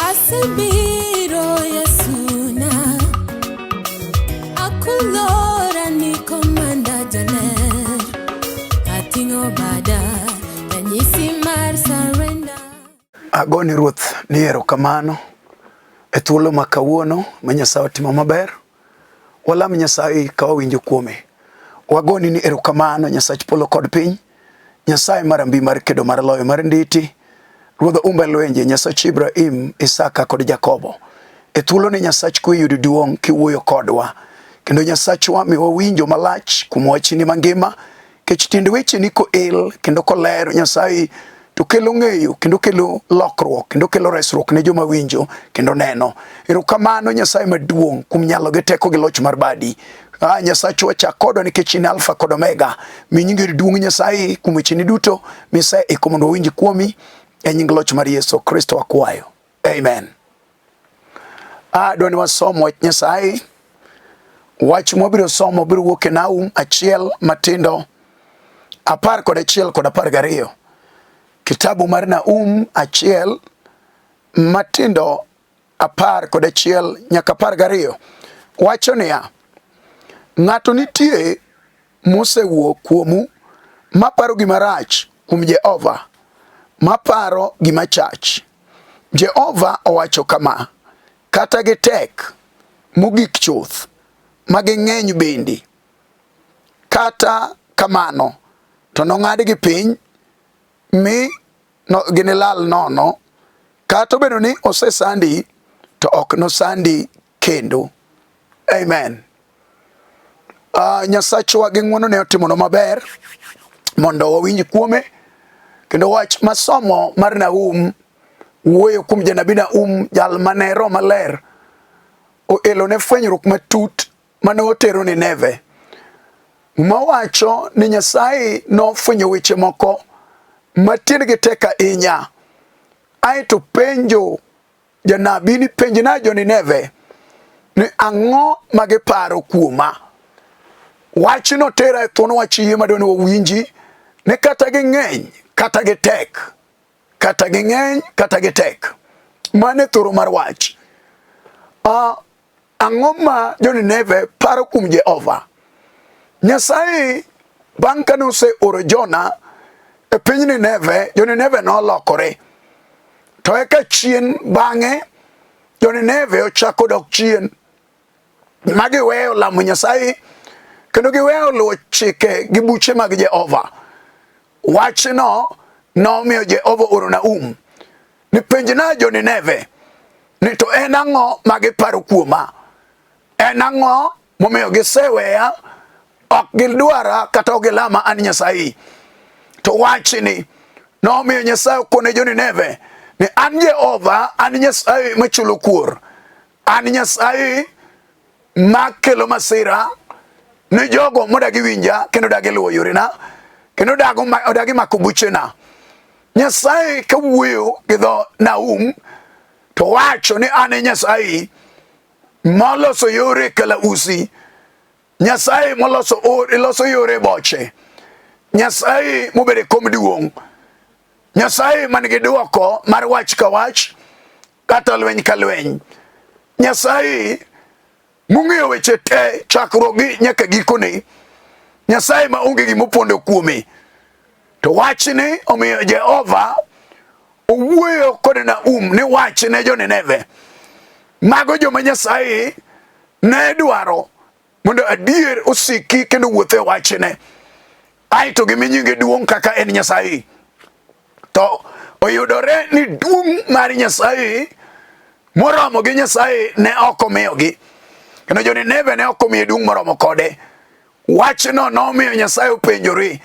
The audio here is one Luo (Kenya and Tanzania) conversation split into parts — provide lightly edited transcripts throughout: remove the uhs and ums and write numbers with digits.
Asibiro Yasuna Akulora ni komanda jaler Atingo bada Tanyisi mar surrender. Agoni Ruoth ni erokamano e thuolo ma kawuono ma Nyasaye otimo maber. Walam Nyasaye ka wawinjo kuome. Wagoni ni erokamano Nyasach polo kod piny. Nyasaye marambi mar kedo mar loyo mar nditi. Ruodho umbe lwenje Nyasach Ibrahim, Isaka kod Jakobo. E thuolo ni Nyasach kwe yudo duong' kiwuoyo kodwa. Kendo Nyasachwa mi wawinjo malach kuom wachni mangima. Kech tiend weche ni ko el kendo ko ler Nyasaye to kelo ng'eyo kendo kelo lokruok kendo kelo resruok ne joma winjo kendo neno. Erokamano Nyasaye maduong' kuom nyalo gi teko gi loch mar badi. Nyasachwa chakodo nikech in Alfa kod Omega. Mi nyingi duong' Nyasaye kuom wecheni duto mise iko mondo winji kuomi e nying loch mar Yesu Kristo wakwayo. Amen. Dwani wasomo wach Nyasaye. Wach mwabiro somo biro wuok e Nahum achiel matindo 10 kod 1 kod 12. Kitabu mar Nahum achiel matindo 10 kod 1 nyaka 12. Wacho niya, ng'ato nitie mosewuok kuomu maparo gima rach kuom Jehova, maparo gima chach. Jehova owacho kama, kata gitek mogik chuth, ma ging'eny bende. Kata kamano, to nong'adgi piny, mi ginilal nono, kata obedo ni osesandi, to ok nosandi kendo. Amen. Nyasachwa gi ng'wono ne otimono maber mondo wawinj kuome. Kendo wach masomo mar Nahum wuoyo kuom janabi Nahum, jal mane Roho Maler oelo ne fwenyruok matut mane otero ni Nineve. Mawacho ni Nyasaye nofwenyo weche moko matiendgi tek ahinya. Aeto penjo janabi ni penjna jo Nineve ni ang'o ma giparo kuoma. Wach no tera e thuon wach yie madwani wawinji ni kata ging'eny kata gitek. Kata ging'eny kata gitek. Mane thoro mar wach. Ang'o ma jo Nineve paro kuom Jehova. Nyasaye bang' kane oseoro Jona e piny Nineve, jo Nineve nolokore. To eka chien bang'e jo Nineve ochako dok chien. Ma giweyo lamo Nyasaye kendo giweyo luwo chike gi buche mag Jehova. Wachno nomiyo Jehova oro Nahum ni penjna jo Nineve ni to en ang'o ma giparo kuoma. En ang'o momiyo giseweya, ok gidwara kata ok gilama an Nyasaye. To wachni nomiyo Nyasaye okone jo Nineve ni an Jehova, an Nyasaye machulo kuor. An Nyasaye makelo masira ni jogo modagi winja kendo dagi luwo yorena kendo odagi mako buchena. Nyasaye kawuoyo gi dho Nahum to wacho ni an e Nyasaye moloso yore kalausi. Nyasaye moloso yore boche. Nyasaye mobede kom duong'. Nyasaye manigi duoko mar wach ka wach kata lweny ka lweny. Nyasaye mung'eyo weche te chakruokgi nyaka gikone. Nyasaye ma onge gimopondo kuome. To wachni omiyo Jehova owuoyo kod Nahum ni wachne jo Nineve. Mago joma Nyasaye ne dwaro mondo adier osiki kendo wuothe wachne. Aeto gimi nyinge duong' kaka en Nyasaye. To oyudore ni duong' mar Nyasaye moromo gi Nyasaye ne ok omiyogi. Kendo jo Nineve ne ok omiyo duong' moromo kode. Wachno nomiyo Nyasaye openjore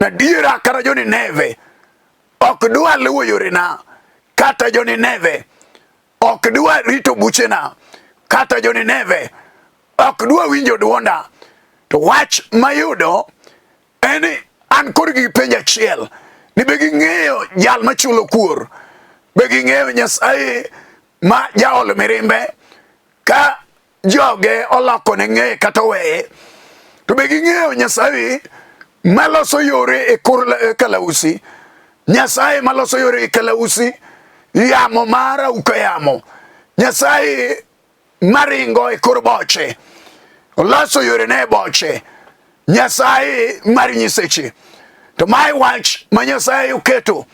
na diera kata jo Nineve ok dwa luwo yorena, kata jo Nineve ok dwa rito buchena, kata jo Nineve ok dwa winjo duonda. To wach mayudo en ni an kod gi penjo achiel ni be ging'eyo jal machulo kuor. Be ging'eyo Nyasaye ma jaolo mirimbe ka joge oloko ne ng'eye kata weye. To be ging'eyo Nyasaye maloso yore e kor kalausi. Nyasaye maloso yore e kalausi yamo mara ukayamo. Nyasaye maringo e kor boche. Oloso yore ne boche. Nyasaye mari nyiseche. To my wach ma Nyasaye uketo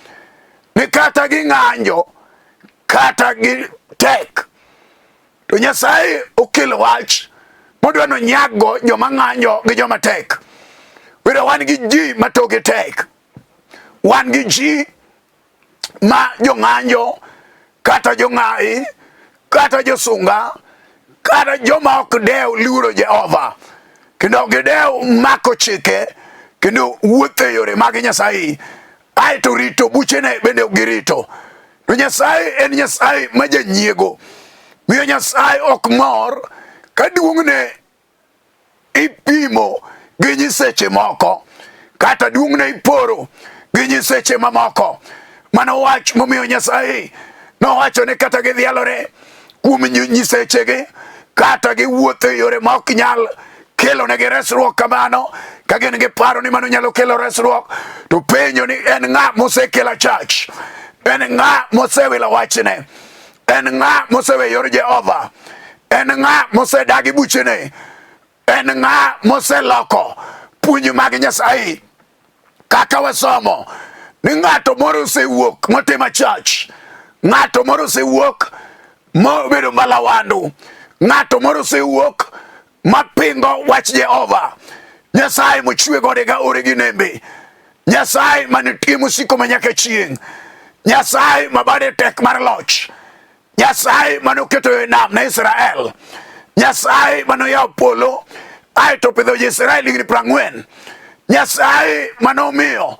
ni kata ging'anyo kata gitek. To Nyasaye okelo wach modwa no nyago joma ng'anyo gi joma tek. Wira wan gi ji matoke tek. Wan gi ji ma jong'anyo kata jong'ai kata josunga kata joma ok dew luoro Jehova. Kendo gidew mako chike kendo wuotho e yore mag Nyasaye. Aeto rito buchene bende girito. To Nyasaye en Nyasaye ma janyiego. Miyo Nyasaye ok mor ka duong'ne ipimo gi nyiseche moko kata duong'ne iporo gi nyiseche mamoko. Mano wach momiyo Nyasaye nowacho ni kata gidhialore kuom nyisechegi kata giwuotho e yore ma ok nyal kelo negi resruok kamano, ka gin gi paro ni mano nyalo kelo resruok, to penjo ni en ng'a mosekelo chach? En ng'a mosewilo wachne? En ng'a mosewe yor Jehova? En ng'a mosedagi buchene? En ng'a moseloko puonj mag Nyasaye? Kaka wasomo ni ng'ato moro osewuok motimo chach, ng'ato moro osewuok mobedo malawandu, ng'ato moro osewuok mapingo wach Jehova. Nyasaye mochwe gode ga ore gi nembe, Nyasaye manitie mosiko manyaka chieng', Nyasaye mabade tek mar loch, Nyasaye manoketo e nam na Israel, Nyasaye manoyawo polo aeto pidho Israel higni 40, Nyasaye manomiyo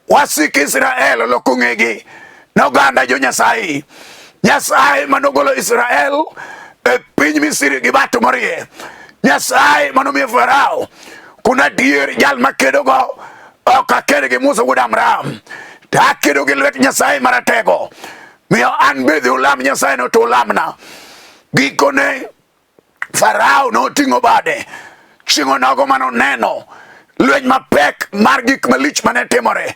wasik Israel loko ng'egi na oganda jo Nyasaye, Nyasaye manogolo Israel e piny Misri gi bato morie, Nyasaye manomiyo Farao kuna dier jal makedo go ok aked gi Musa wuod Amram, to akedo gi lwet Nyasaye maratego. Miyo an bedhi ulam Nyasaye no to ulamna. Gikone Farao noting'o bade chieng'o nogo manoneno lweny mapek mar gik malich mane timore,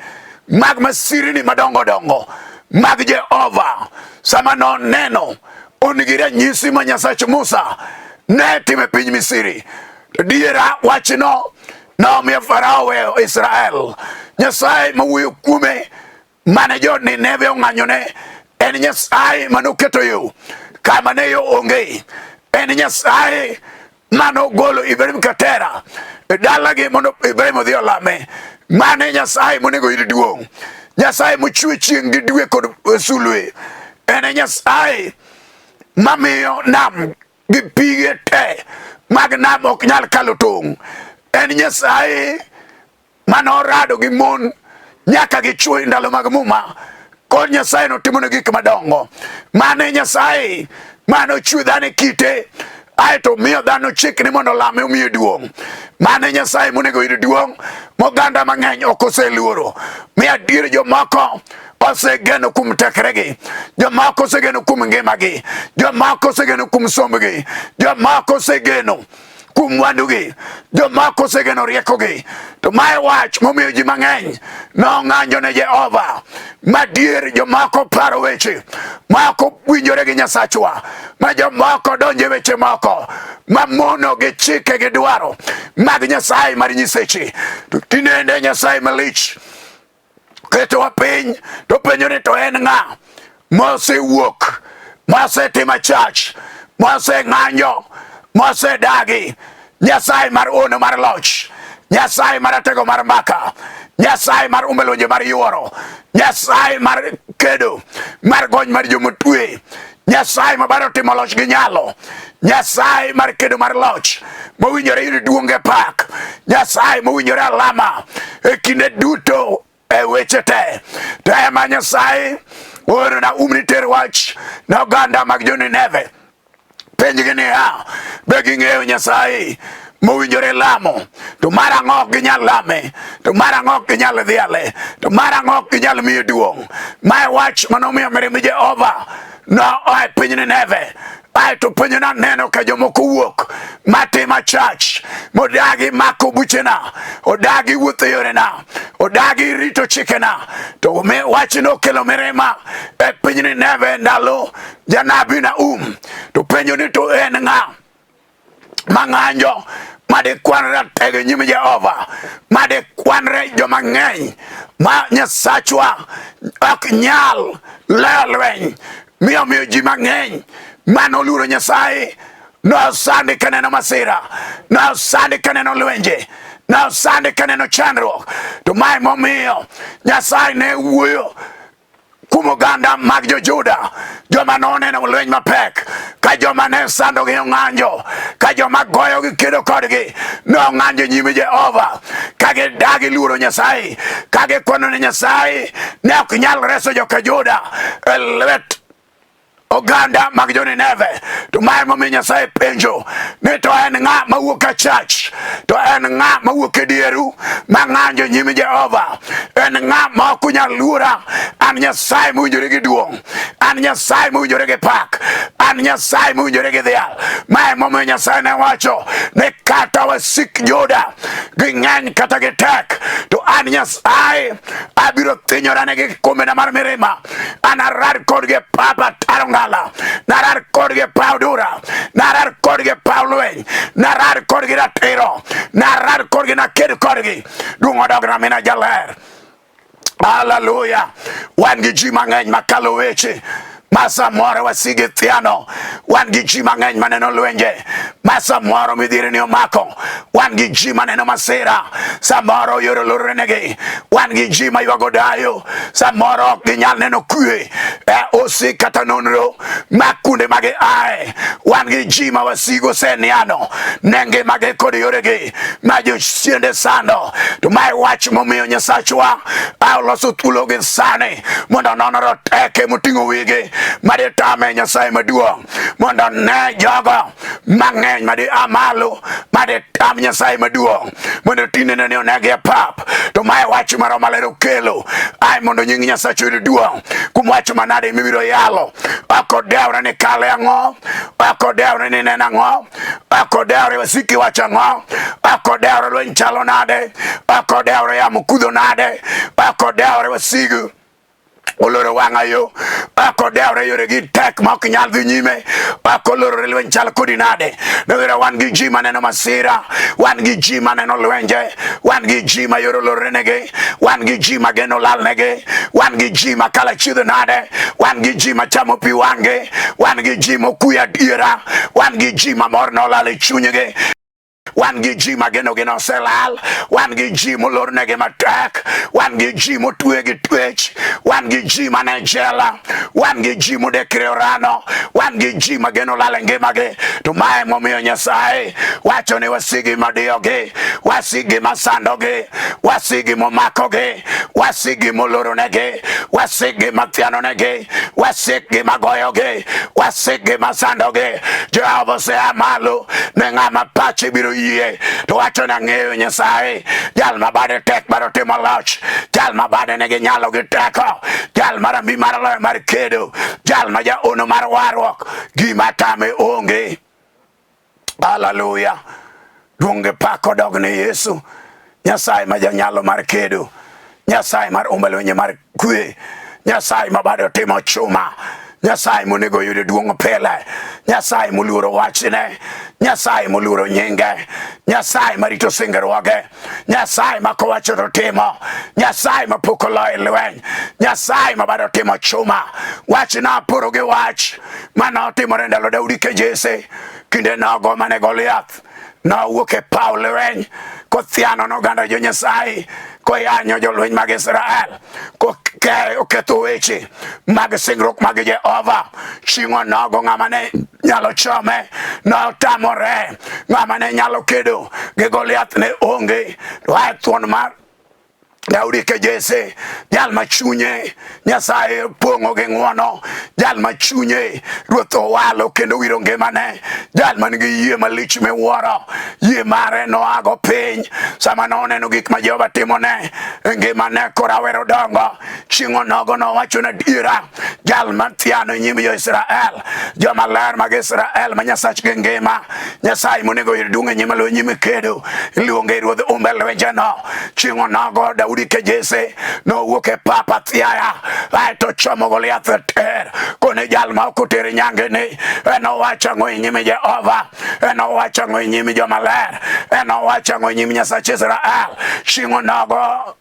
mag masirni madongo dongo mag Jehova. Sama noneno onigi ranyisi ma Nyasach Musa ne time piny Misri. Diera wachno nomiyo Farao weyo Israel. Nyasaye mawuoyo kuome mane jo Nineve ong'anyone en Nyasaye manoketo yo kama ne yo onge. En Nyasaye manogolo Ibrahim Katera e dalagi mondo Ibrahim odhi olame. Mane Nyasaye monego yud duong', Nyasaye mochwe chieng' gi dwe kod sulwe. En Nyasaye mamiyo nam gi pige te mag nam ok nyal kalo tong'. En Nyasaye manorado gi mon nyaka gi chwo ndalo mag muma. Kod Nyasaye notimone gik madongo. Mane Nyasaye manochwe dhano kite aeto miyo dhano chik ni mondo lame omiye duong'. Mane Nyasaye monego yud duong' moganda mang'eny ok oseluoro. Mi adier jomoko osegeno kuom tekregi, jomoko osegeno kuom ngimagi, jomoko osegeno kuom sombgi, jomoko osegeno kuom mwandugi, jomoko osegeno riekogi. To mae wach momiyo ji mang'eny nong'anjo ne Jehova. Madier jomoko paro weche moko winjore gi Nyasachwa, ma jomoko donje weche moko mamono gi chike gi dwaro mag Nyasaye mar nyiseche. To tinende Nyasaye malich ketowa piny to penjo ni to en ng'a mosewuok, mosetimo chach, moseng'anyo, mosedagi Nyasaye mar ono mar loch, Nyasaye mar ratego mar maka, Nyasaye mar umbelonje mar yuoro, Nyasaye mar kedo, mar gony mar jomotwe, Nyasaye mabaro timo loch gi nyalo, Nyasaye mar kedo mar loch mowinjore yud duonge pak, Nyasaye mowinjore alama e kinde duto e weche te. To ema Nyasaye oro Nahum ni ter wach na oganda mag jo Nineve. Penjgi niya, be ging'eyo Nyasaye mowinjore lamo? To mar ang'o ok ginyal lame? To mar ang'o ok ginyal dhiale? To mar ang'o ok ginyal miye duong'? Mae wach manomiyo mirimb Jehova no oa e piny Nineve to penjona neno ka jomoko wuok matimo machach, modagi mako buchena, odagi wuotho yorena, odagi rito chikena, to wachno kelo mirima e piny Nineve ndalo janabi Nahum. To penjo ni to en ng'a mang'anjo made kwan ratege nyim Jehova, made kwanre joma ng'eny ma Nyasachwa ok nyal lelweny miyo ji mang'eny manoluoro Nyasaye nosandi kaneno masira, nosandi kaneno lwenje, nosandi kaneno chandruok. To mae momiyo Nyasaye ne wuoyo kuom oganda mag jo-Juda, joma noneno lweny mapek, ka joma ne sandogi ong'anjo, ka joma goyogi kedo kodgi nong'anjo nyime Jehova, ka gidagi luoro Nyasaye, ka gikono ne Nyasaye ne ok nyal reso joka Juda e lwet oganda mag jo-Nineve. To mae momiyo Nyasaye penjo ni to en ng'a mawuok e chach, to en ng'a mawuok e dieru mang'anjo nyime Jehova, en ng'a ma ok unyal luora. An Nyasaye mowinjore gi duong', an Nyasaye mowinjore gi pak, an Nyasaye mowinjore gi dhial. Mae momiyo Nyasaye ne wacho ni kata wasik Juda ging'eny kata gitek, to an Nyasaye abiro thinyora negi kuomena mar mirima. An arad kodgi e pap ataro ngala, narad kodgi e paw dura, narad kodgi e paw lweny, narad kodgi ratiro, narad kodgi naked kodgi. Duong' odogna mina jaler. Hallelujah. Wan gi ji mang'eny makalo weche ma samoro wasige thiano, wan gi ji mang'eny maneno lwenje ma samoro midhiero ni omako, wan gi ji maneno masira samoro yoro lorenegi, wan gi ji maywago dayo samoro ok ginyal neno kwe osi kata nonro ma kunde magi ae, wan gi ji ma wasigo seniano nenge magi kod yoregi ma josiende sando. To mae wach momiyo Nyasachwa oloso thuolo gi sani mondo nono rateke moting'o wigi made tame Nyasaye maduong', mondo ne jogo mang'eny made amalo made tam Nyasaye maduong', mondo tinene ne onegi e pap. To mae wach maro malero kelo ai mondo nying Nyasaye oyud duong' kuom wach manade mibiro yalo. Ok odewre ni kale ang'o, ok odewre ni neno ang'o, ok odewre wasiki wacho ang'o, ok odewre lweny chalo nade, ok odewre yamo kudho nade, ok odewre wasigu oloro wang'ayo, ok odewre yore gi tek ma ok nyal dhi nyime, ok olorore lweny chal kodi nade. Newira wan gi ji maneno masira, wan gi ji maneno lwenje, wan gi ji ma yoro lorenegi, wan gi ji ma geno lalnegi, wan gi ji ma kala chiedho nade, wan gi ji ma chamo pi wang'gi, wan gi ji mokuyo adiera, wan gi ji ma mor nolal e chunygi, wan gi ji mageno gi noselal, wan gi ji molornegi matek, wan gi ji motwe gi twech, wan gi ji mane jela, wan gi ji modekre orano, wan gi ji mageno lal e ngimagi. To mae momiyo Nyasaye wacho ni wasigi madiyogi, wasigi masandogi, wasigi momakogi, wasigi moloronegi, wasigi mathianonegi, wasigi magoyogi, wasigi masandogi. Jehova sea malo ne ng'ama pache biro yie, to wacho na ng'eyo Nyasaye jal ma bade tek baro timo loch, jal ma bade negi nyalo gi teko, jal marambi mar loyo mar kedo, jal ma ja ono mar warruok, gima tame onge. Hallelujah. Duonge pako dog ne Yesu, Nyasaye ma janyalo mar kedo, Nyasaye mar umbe lwenje mar kwe, Nyasaye ma bade timo chuma, Nyasaye monego yude duong' pile, Nyasaye moluoro wachne, Nyasaye moluoro nyinge, Nyasaye marito singerwoge, Nyasaye ma kowacho to timo, Nyasaye ma pok oloyo lweny, Nyasaye ma bado timo chuma. Wachna puro gi wach manotimore ndalo Daudi ke Jesse, kinde nogo mane Goliath nowuok e paw lweny kothiano n'oganda jo Nyasaye, koyanyo jolweny mag Israel, oketho weche mag singruok mag Jehova. Chieng'o nogo ng'ama ne nyalo chome notamore, ng'ama ne nyalo kedo gi Goliath ne onge. To thuon mar Daudi ke Jesse, jal ma chunye Nyasaye pong'o gi ng'wono, jal ma chunye Ruoth owalo kendo wiro ngimane, jal man gi yie malich miwuoro, yie mare noago piny sama noneno gik ma Jehova timone e ngimane korawero dongo. Chieng' onogo nowachone adiera, jal mathiano e nyim jo-Israel, joma ler mag Israel ma Nyasach gi ngima, Nyasaye monego yud duong' e nyim Lolwe nyime kedo, iluonge Ruodh umbe lwenjeno. Chieng' onogo Daudi ke Jesse nowuok e pap athiaya, aeto chomo Goliath e ter, kone jal ma ok otere nyangeni, enowacho ang'o e nyim Jehova, enowacho ang'o e nyim joma ler, enowacho ang'o e nyim Nyasach Israel. Chieng' onogo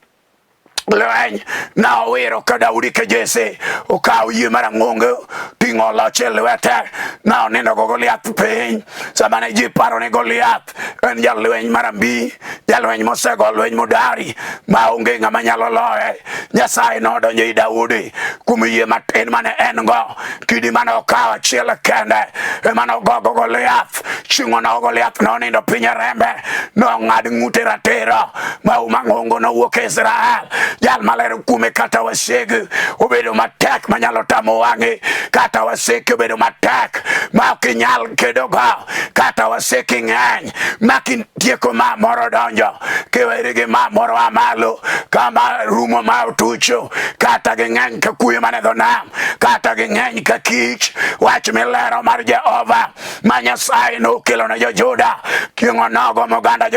lweny na owiro ka Daudi ke Jesse okawo yie marang'ongo, ting'o loch e lwete, na onindo go Goliath piny. Sama ne ji paro ni Goliath en jalweny marambi, jalweny mosego lweny modari ma onge ng'ama nyalo loye, Nyasaye nodonjo i Daudi kuom yie matin mane en go, kidi mane okawo achiel kende ema nogogo Goliath. Chieng' onogo Goliath nonindo piny e rembe, nong'ad ng'ute ratiro, mauma ng'ongo nowuok e Israel. Jal maler kuome kata wasigu obedo matek manyalo tamo wang'e, kata wasiki obedo matek ma ok inyal kedo go, kata wasiki ng'eny ma kitieko ma moro donjo kiweri gi ma moro amalo kama rumo ma otucho, kata ging'eny ka kuyo mane dho nam, kata ging'eny ka kich. Wach milero mar Jehova ma Nyasaye nokelo ne jo-Juda chieng' onogo moganda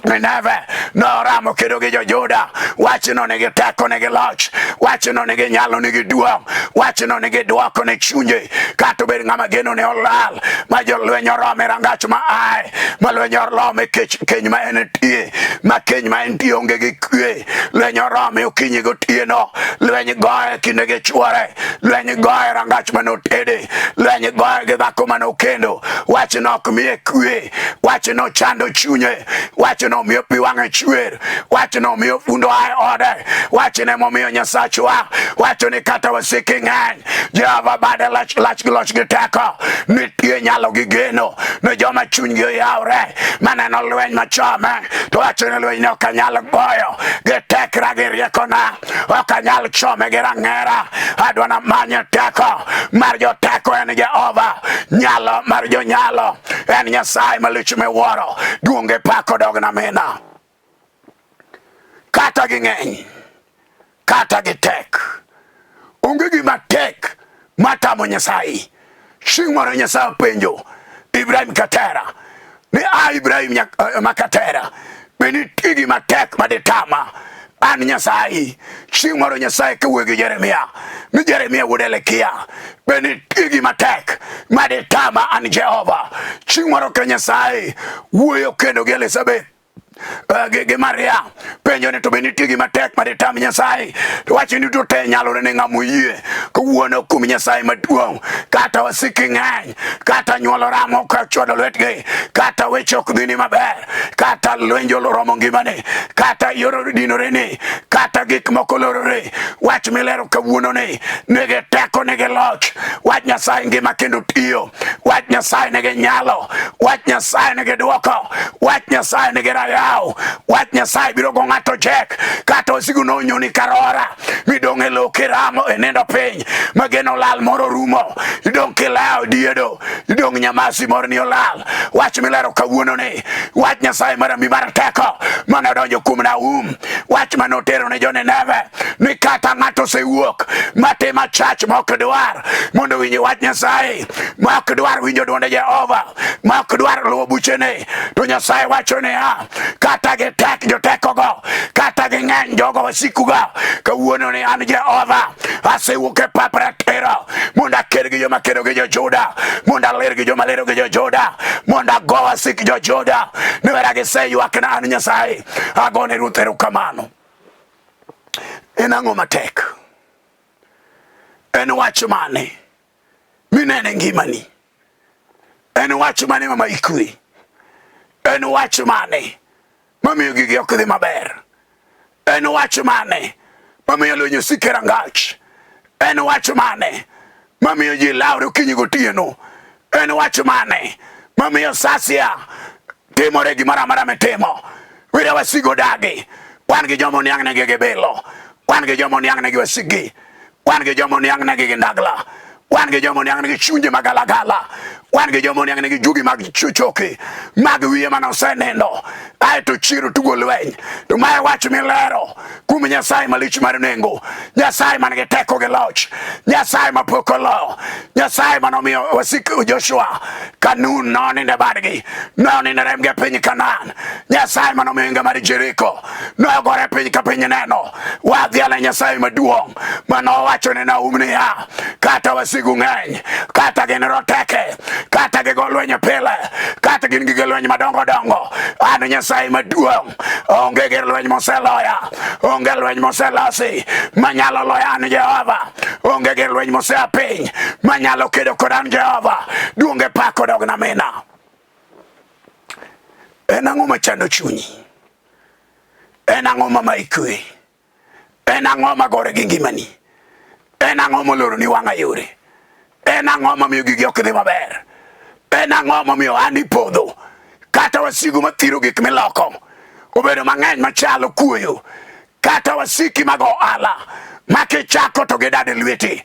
Nineve noramo kedo gi jo-Juda. Wachno nigi teko, nigi loch, wachno nigi nyalo, nigi duong', wachno nigi dwoko ne chunje, kata obed ng'ama geno ne olal, ma jolweny orome rangach ma ae, ma lweny orome keny ma en tie, ma keny ma en tie onge gi kwe, lweny orome okinyi gotieno, lweny goye kinde gi chwore, lweny goye rangach manotede, lweny goye gi dhako manokendo. Wachno ok miye kwe, wachno chando chunye, wachno miyo pi wang'e chwer, wachno miyo fundo ae ode, wachne momiyo Nyasachwa wacho ni kata wasiki ng'eny, Jehova bade lach gi loch gi teko, nitie nyalo gi geno ne joma chunygi oyawre maneno lweny machome, to wacho ni lweny ne ok anyal goyo gi tekra gi riekona, ok anyal chome gi rang'era. Adwana manye teko mar joteko en Jehova, nyalo mar jonyalo en Nyasaye malich miwuoro, duonge pako dogna mina. Kata ging'eny, kata gitek, onge gima tek matamo Nyasaye. Chieng' moro Nyasaye penjo Ibrahim Katera ni Ibrahim makatera, be nitie gima tek maditama an Nyasaye. Chieng' moro Nyasaye kawuoyo gi Jeremia ni Jeremia wuod Elekia, be nitie gima tek maditama an Jehova. Chieng' moro ka Nyasaye wuoyo kendo gi Elizabeth gi Maria, penjo ni to be nitie gima tek maditam Nyasaye, to wacho ni to te nyalore ne ng'ama oyie kawuono kuom Nyasaye maduong'. Kata wasiki ng'eny, kata nyuolo ramo ka chodo lwetgi, kata weche ok dhini maber, kata lwenjo romo ngimani, kata yoro dinore ni, kata gik moko lorore. Wach milero kawuono ni nigi teko, nigi loch. Wach Nyasaye ngima kendo tiyo, wach Nyasaye nigi nyalo, wach Nyasaye nigi dwoko, wach Nyasaye nigi raya, wach Nyasaye biro go ng'ato jek, kata wasigu nonyoni karora midong' e lo kiramo e nindo piny, mageno lal moro rumo, idong' kilao diedo, idong' nyamasi moro ni olal. Wach milero kawuono ni wach Nyasaye marambi mar teko manodonjo kuom Nahum, wach manotero ne jo-Nineve ni kata ng'ato osewuok matimo machach ma ok dwar mondo winji wach Nyasaye, ma ok dwar winjo dwonde Jehova, ma ok dwar luwo buchene, to Nyasaye wacho niya, kata gitek jotekogo, kata ging'eny jogo wasikugo, kawuono ni an Jehova asewuok e pap ratiro mondo aked gi joma kedo gi jo-Juda, mondo aler gi joma lero gi jo-Juda, mondo ago wasik jo-Juda. Niwera giseyuakna an Nyasaye, agone Ruoth erokamano. En ang'o matek? En wach mane minene ngimani? En wach mane ma ikwi? En wach mane mamiyo gigi ok dhi maber? En wach mane mamiyo lwenyo sike rangach? En wach mane mamiyo ji lawre okinyi gotieno? En wach mane mamiyo sasia timore gimoro amora mitimo? Wira wasigo dagi, wan gi jomo niang' negi gi bilo, wan gi jomo niang' negi wasigi, wan gi jomo niang' negi gi ndagla, wan gi jomo niang' negi chunje magalagala, wan gi jomo niang' negi jugi mag choki mag wiye manosenindo, aeto chiro tugo lweny. To mae wach milero kuom Nyasaye malich mar nengo, Nyasaye man gi teko gi loch, Nyasaye mapok olo, Nyasaye manomiyo wasik Joshua ka Nun noninde badgi, noninde remgi e piny Kanaan, Nyasaye manomiyo inga mar Jeriko nogore piny ka piny neno. Wadhiale Nyasaye maduong' manowacho ne Nahum niya, kata wasigu ng'eny, kata gin rateke, kata gigo lweny pile, kata gin gige lweny madongo dongo, an Nyasaye maduong', onge gir lweny moseloya, onge lweny moselosi manyalo loya an Jehova, onge gir lweny mosea piny manyalo kedo kod an Jehova. Duonge pak odog na mina. En ang'o machando chunyi? En ang'o mama ikwe? En ang'o magore gi ngimani? En ang'o moloro ni wang'a yore? En ang'o mamiyo gigi ok dhi maber? En ang'o mamiyo an ipodho? Kata wasigu mathiro gik miloko obedo mang'eny machalo kuoyo, kata wasiki mag ohala makichako to gidade lweti,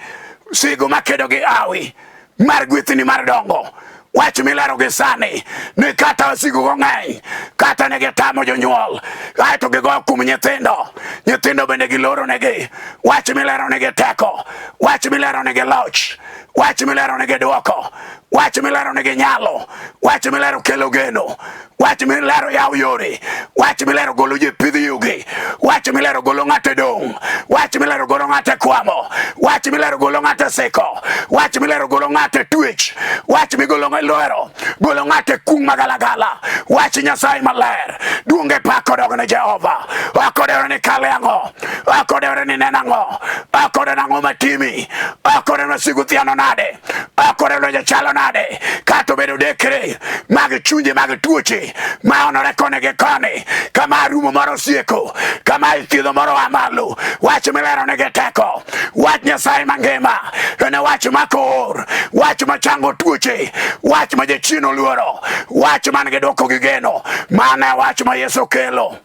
sigu makedo gi awi mar gwethni mar dongo. Wach milero gi sani ni kata wasigu go ng'eny, kata ne gitamo jonyuol, aeto gigoyo kuom nyithindo, nyithindo bende giloro negi. Wach milero negi teko, wach milero negi loch, wach milero negi duoko, wach milero negi nyalo, wach milero kelo geno, wach milero yaw yore, wach milero golo ji pidh yugi, wach milero golo ng'ate dong', wach milero golo ng'ate kwamo, wach milero golo ng'ate siko, wach milero golo ng'ate twech, wach migolo lwero, golo ng'ate kung magalagala. Wach Nyasaye maler, duonge pak odog ne Jehova. Okodewre ni kale ang'o, okodewre ni neno ang'o, okodewre ang'o matimi, okodewre wasigu thiano nade, okodewre jachalo nade, kata obedo dekre mag chunje mag tuoche ma onore koni gi koni, kama rumo moro osieko, kama ithiedho moro amalo. Wach milero negi teko, wach Nyasaye mangima, en wach makor, wach machango tuoche, wach ma jachien oluoro, wach man gi dwoko gi geno. Mane wach ma Yesu kelo.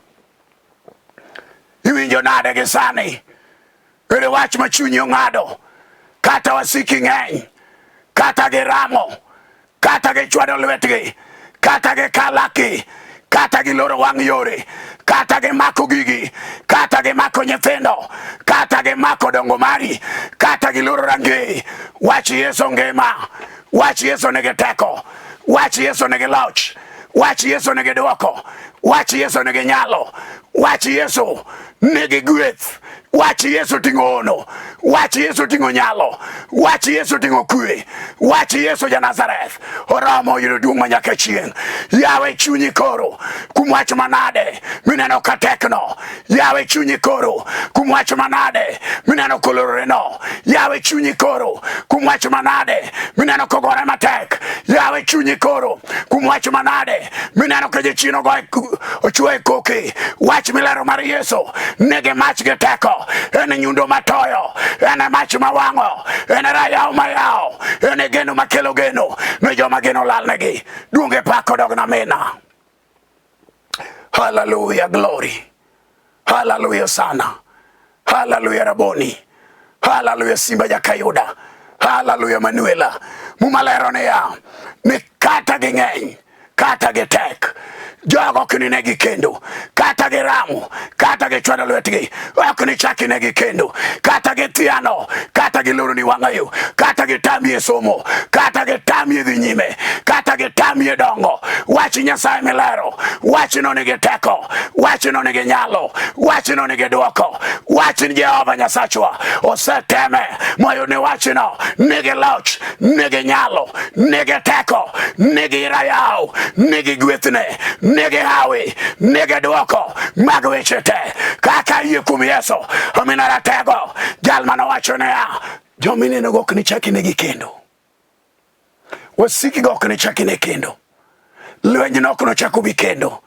Iwinjo nade gi sani? Ere wach ma chunyi ong'ado, kata wasiki ng'eny, kata giramo, kata gichwado lwetgi, kata gikalaki, kata giloro wang' yore, kata gimako gigi, kata gimako nyithindo, kata gimako dongo mari, kata giloro rangi. Wach Yesu ngima, wach Yesu nigi teko, wach Yesu nigi loch, wach Yesu nigi duoko, wach Yesu nigi nyalo, wach Yesu nigi gweth, wach Yesu ting'o ono, wach Yesu ting'o nyalo, wach Yesu ting'o kwe, wach Yesu ja Nazareth oromo yudo duong' manyaka chieng'. Yawe chunyi koro kum wach manade mineno ka tekno, yawe chunyi koro kum wach manade mineno kolorore no, yawe chunyi koro kum wach manade mineno kogore matek, yawe chunyi koro kum wach manade mineno ka jachino ochwoye koki. Wach milero mar Yesu nigi mach gi teko, en nyundo matoyo, en mach mawang'o, en rayaw mayaw, en geno makelo geno ne joma geno lal negi. Duonge pak odog na mina. Hallelujah, glory. Hallelujah sana. Hallelujah Raboni. Hallelujah Simba Jakayuda. Hallelujah Manuela. Mumalero ne ya ni kata ging'eny, kata gitek, jogo ok negi kendo, kata giramo, kata gichwado lwetgi, ok ni chaki negi kendo, kata githiano, kata giloro ni wang'ayo, kata gitamie somo, kata gitamie dhi nyime, kata gitamie dongo. Wach Nyasaye milero, wach no nigi teko, wach no nigi nyalo, wach no nigi duoko. Wach ni Jehova Nyasachwa oseteme moyo ni wach no nigi loch, nigi nyalo, nigi teko, nigi rayaw, nigi gwethne, nigi hawi, nigi duoko mag weche te. Kaka yie kuom Yesu omina ratego, jal manowacho niya, jomineno go ok ni chaki negi kendo, wasiki go ok ni chaki ne kendo, lweny no ok nochako bi kendo,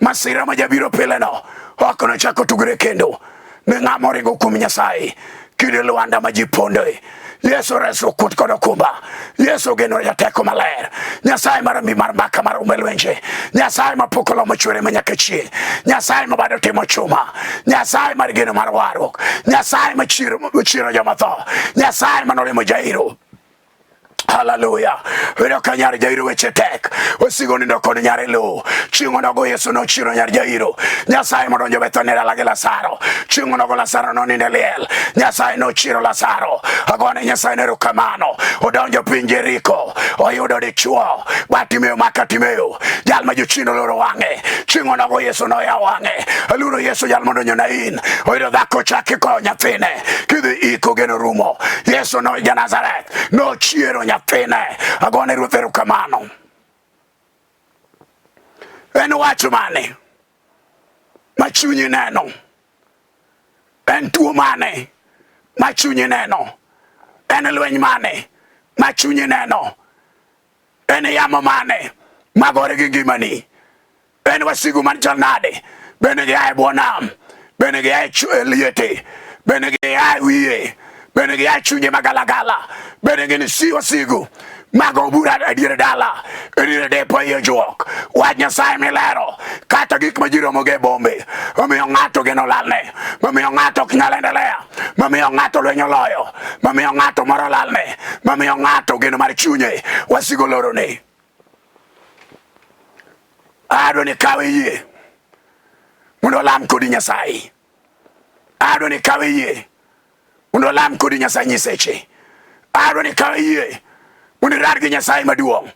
masira ma jabiro pile no ok nochako tugre kendo. Ne ng'ama oringo kuom Nyasaye kinde lwanda ma ji pondoe. Yesu reso kut kod okumba, Yesu geno jateko maler, Nyasaye marambi mar maka mar umelwenje, Nyasaye mapokolo machwere manyaka chieng', Nyasaye mabado timo chuma, Nyasaye mar geno mar warruok, Nyasaye machiro joma tho, Nyasaye manolimo Jairo. Hallelujah. Wero ka nyar Jairo weche tek. Wasigu nindo kod nyar lo. Chieng'o nogo Yesu no chiro nyar Jairo. Nyasaye modonjo Bethania lagi Lazaro. Chieng'o nogo Lazaro no ninde liel. Nyasaye no chiro Lazaro. Agone Nyasaye ne erokamano. Odonjo piny Jeriko. Oyudo dichuo. Batimeo makatimeo. Jal ma jochino loro wang'e. Chieng'o nogo Yesu no ya wang'e. Aluoro Yesu jal modonjo na in. Oyudo dhako chaki ko nyathine. Kidhi iko geno rumo. Yesu no ja Nazareth. No chiero nyathine. Agone Ruoth erokamano. En wacho mane ma chunyi neno? En tuo mane ma chunyi neno? En lweny mane ma chunyi neno? En yamo mane magore gi ngimani? En wasigu manchal nade? Bende giaye bwo nam? Bende giaye liete? Bende giaye wiye? Bende giaye chunye magalagala? Bende gin wasigu mago bura adiere dala ediere depo iyo juok wach Nyasaye milero kata gik ma ji romogo e bombe mamiyo ng'ato geno lalne, mamiyo ng'ato ok nyal endelea, mamiyo ng'ato lweny oloyo, mamiyo ng'ato moro lalne, mamiyo ng'ato geno mar chunye wasigu lorone. Adwa ni kawe yie mondo lam kodi Nyasaye. Adwa ni kawe yie mondo lam kodi Nyasaye nyiseche. Adwa ni kawe yie mondo irad gi Nyasaye maduong'.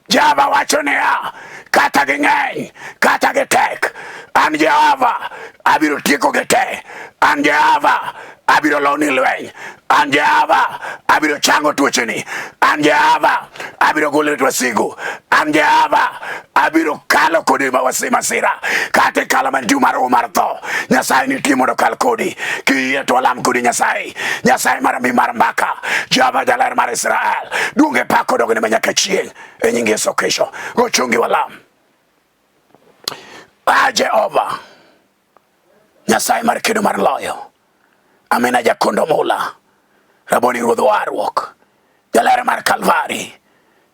Jehova wacho niya, kata ging'eny kata gitek, an Jehova abiro tieko gi te. An Jehova abiro loni lweny. An Jehova abiro chango tuocheni. An Jehova abiro golo wasigu. An Jehova abiro kalo kodi masira. Kata kala mantiu mar umar tho. Nyasaye nitie mondo kal kodi. Kiyie to alam kodi Nyasaye. Nyasaye marambi mar mbaka. Jehova jaler mar Israel. Duonge pako dogone manyaka chieng'. E nying Yesu Kristo. Go chungi walam. Jehova Nyasaye mar kedo mar loyo. Amina jakondo mula. Raboni Ruoth warruok. Jaler mar Kalvari.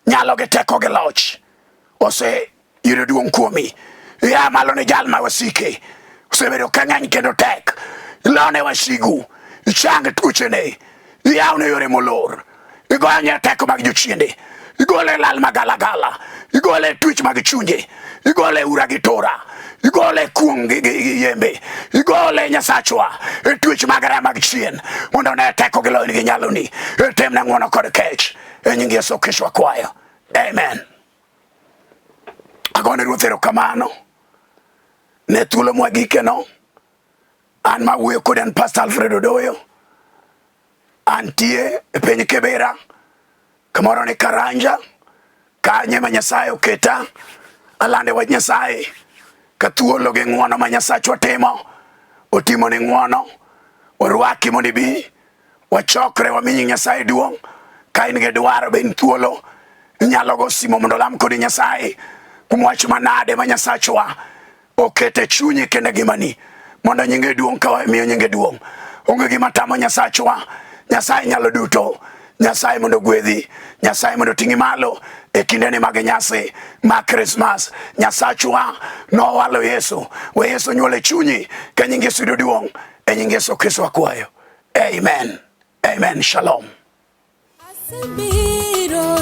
Nyalo gi teko gi loch. Ose yudo duong' kuomi. Ya malo ne jal ma wasike. Osebedo ka ng'eny kendo tek. Lone wasigu. Ichang tuochene. Iyawne yore molor. Igonye teko mag jochiende. Igole lal magalagala. Igole twich mag chunje. Igole ura gi tora. Igole kuom gi yembe. Igole Nyasachwa e twich mag remo mag chien mondo ne teko gi loyni gi nyaloni e temna ng'wono kod kech e nying Yesu Kristo akwayo. Amen. Agone Ruoth erokamano ne thuolo mwagikeno. An ma wuoyo kod en Pastor ALFRED ODOYO. Antie e piny Kibera kamoro ni Karanja kanye ma Nyasaye oketa alande wach Nyasaye ka thuolo gi ng'wono ma Nyasachwa timo. Otimo ni ng'wono. Orwaki mondo ibi wachokre wami nying Nyasaye duong'. Ka in gi dwaro be in thuolo inyalo go simo mondo lam kodi Nyasaye kuom wach manade ma Nyasachwa okete chunyi kendo ngimani mondo nyinge duong' ka miyo nyinge duong'. Onge gima tamo Nyasachwa. Nyasaye nyalo duto. Nyasaye mondo gwedhi. Nyasaye mondo ting'i malo e kindeni mag nyasi ma Christmas. Nyasachwa nowalo Yesu. We Yesu nyuole chunyi ka nying Yesu yudo duong'. E nying Yesu Kristo akwayo. Amen. Amen. Shalom. Asibiro